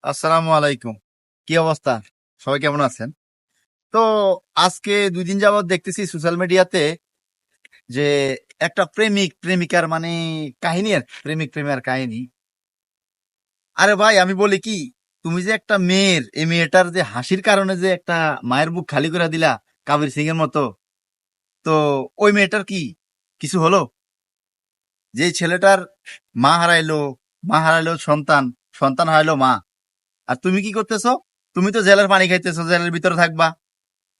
আসসালামু আলাইকুম। কি অবস্থা? সবাই কেমন আছেন? তো আজকে ২ দিন যাবৎ দেখতেছি সোশ্যাল মিডিয়াতে যে একটা প্রেমিক প্রেমিকার কাহিনী আর প্রেমিক প্রেমিকার কাহিনী। আরে ভাই আমি বলি কি, তুমি যে একটা মেয়ের এই মেয়েটার যে হাসির কারণে যে একটা মায়ের বুক খালি করে দিলা কাবির সিং এর মতো, তো ওই মেয়েটার কি কিছু হলো? যে ছেলেটার মা হারাইলো, মা হারাইলো সন্তান, সন্তান হারাইলো মা, আর তুমি কি করতেছো? তুমি তো জেলের পানি খাইতেছো, জেলের ভিতরে থাকবা।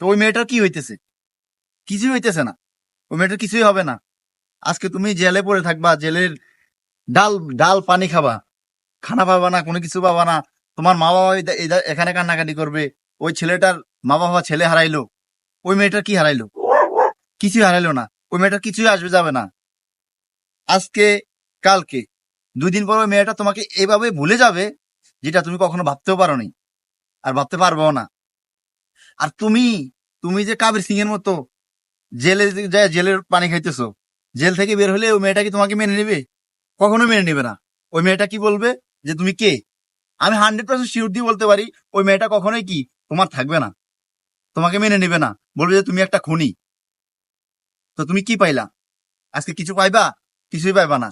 তো ওই মেয়েটার কি হইতেছে? কিছুই হইতেছে না। ওই মেয়েটার কিছুই হবে না। আজকে তুমি জেলে পড়ে থাকবা, জেলের ডাল ডাল পানি খাবা, খানা পাবা না, কোনো কিছু পাবা না। তোমার মা বাবা এখানে কান্নাকাটি করবে। ওই ছেলেটার মা বাবা ছেলে হারাইলো, ওই মেয়েটার কি হারাইলো? কিছুই হারাইলো না। ওই মেয়েটার কিছুই আসবে যাবে না। আজকে কালকে ২ দিন পর ওই মেয়েটা তোমাকে এভাবে ভুলে যাবে, যেটা তুমি কখনো ভাবতেও পারোনি, আর ভাবতে পারবেও না। আর তুমি তুমি যে কাবির সিং এর মতো জেলে যায় জেলের পানি খাইতেছো, জেল থেকে বের হলে ওই মেয়েটা কি তোমাকে মেনে নেবে? কখনো মেনে নেবে না। ওই মেয়েটা কি বলবে? যে তুমি কে? আমি 100% শিওর দিয়ে বলতে পারি, ওই মেয়েটা কখনোই কি তোমার থাকবে না, তোমাকে মেনে নেবে না। বলবে যে তুমি একটা খুনি। তো তুমি কি পাইলা? আজকে কিছু পাইবা? কিছুই পাইবা না।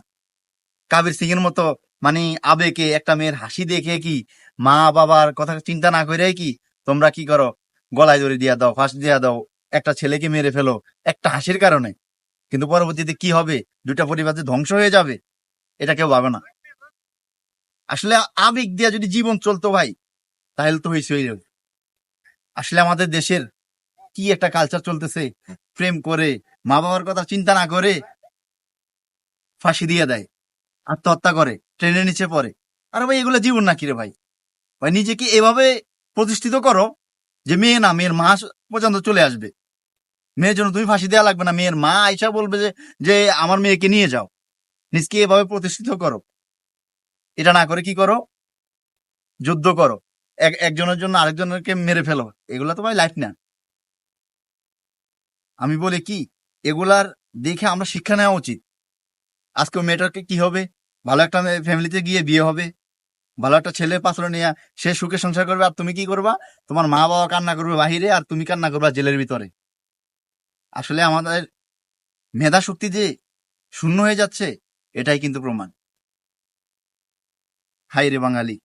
কাবির সিং এর মতো মানে আবেগে একটা মেয়ের হাসি দেখে কি, মা বাবার কথা চিন্তা না করে কি তোমরা কি করো? গলায় দড়ি দিয়া দাও, ফাঁস দিয়া দাও, একটা ছেলেকে মেরে ফেলো একটা হাসির কারণে। কিন্তু পরবর্তীতে কি হবে? 2টা পরিবার যে ধ্বংস হয়ে যাবে, এটা কেউ ভাবে না। আসলে আবেগ দিয়া যদি জীবন চলতো ভাই, তাহলে তো হইছে। আসলে আমাদের দেশের কি একটা কালচার চলতেছে, প্রেম করে মা বাবার কথা চিন্তা না করে ফাঁসি দিয়ে দেয়, আত্মহত্যা করে, ট্রেনের নিচে পড়ে। আরে ভাই এগুলো জীবন নাকি রে ভাই? ভাই নিজেকে এভাবে প্রতিষ্ঠিত করো যে মেয়ে না, মেয়ের মা পর্যন্ত চলে আসবে। মেয়ের জন্য তুমি ফাঁসি দেওয়া লাগবে না, মেয়ের মা আইসা বলবে যে যে আমার মেয়েকে নিয়ে যাও। নিজকে এভাবে প্রতিষ্ঠিত করো। এটা না করে কি করো? যুদ্ধ করো, একজনের জন্য আরেকজনকে মেরে ফেলো। এগুলা তো ভাই লাইফ না। আমি বলি কি, এগুলার দেখে আমরা শিক্ষা নেওয়া উচিত। আজকে ওই মেয়েটাকে কি হবে? ভালো একটা ফ্যামিলিতে গিয়ে বিয়ে হবে, ভালো একটা ছেলে পাত্র নিয়ে সে সুখে সংসার করবে, আর তুমি কি করবা? তোমার মা বাবা কান্না করবে বাহিরে, আর তুমি কান্না করবা জেলের ভিতরে। আসলে আমাদের মেধা শক্তি যে শূন্য হয়ে যাচ্ছে, এটাই কিন্তু প্রমাণ। হাই রে বাঙালি।